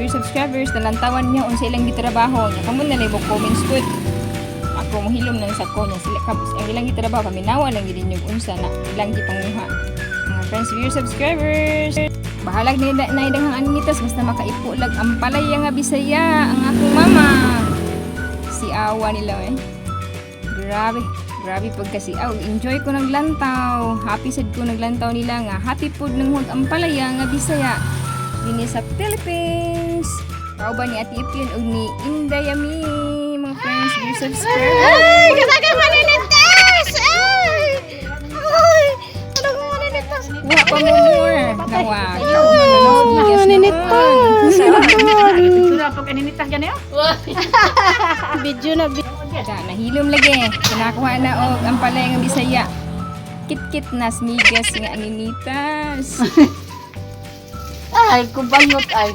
viewers, subscribers, nalantawan niya unsa ilang gitrabaho niya. Kamo na mo comments good. Ako mohilom nang sako niya sila kabus ang ilang gitrabaho kami nawa lang gid niyo unsa na ilang gipanguha. Mga friends, viewers, subscribers. Bahalag na idaghang anitas basta makaipo lag ang palaya nga Bisaya ang akong mama. Si awa nila eh. Grabe pagkasi enjoy ko naglantaw. Happy sad ko naglantaw nila nga. Happy pod nang hug ang palaya nga Bisaya. Dini sa Philippines. Kauban ni Ate Ipyon ug ni Inday Yami. Mga friends, viewers, subscribers. Ay, katagang maninitas! Ay! Ano kung maninitas? Wa pa mo more. Nawa. Maninitas! Sudah pag aninitas yan yun? Video na Nahilom lagi. Kinakuha na og ang palaya nga Bisaya. Kit-kit nas migas nga aninitas. Ay, kubangot ay.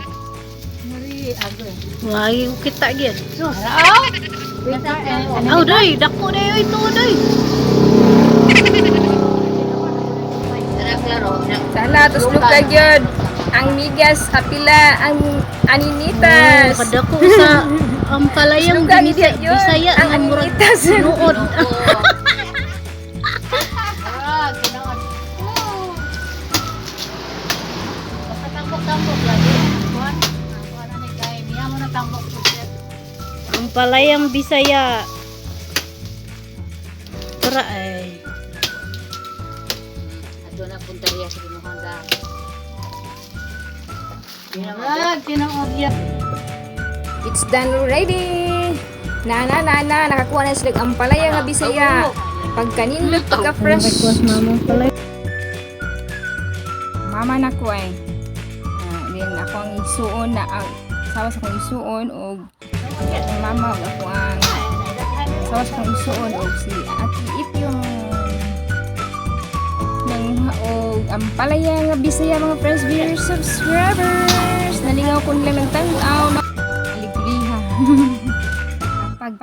Ay, kita gid. Ano? Aw, day, dako na yun ito, day. Sana tuslog ka gyud. Ang migas apila ang aninitas. Kadako sa ang palayang Tuslog ka gyud yun. Bisaya ang nga murag aninitas. nuod. Tambok lagi. Kuan na ni kay niya mo na tambok po siya. Ang palayang Bisaya. Tara ay. Ato na punteriya sa Binuhanga. Tinaog yan. It's done already. Nakakuha na sila ang palaya nga Bisaya. Pagkanindot pagka-fresh. Mamang palay. Mama na ko ay. Then ako ang isuon na sawa sa kong isuon og ang mama og ako ang sawa sa kong isuon og si Ate Ipyon. Nang og ang palaya nga Bisaya mga friends, viewers, subscribers. Nalingaw ko nila nagtanaw. Aligliha. pag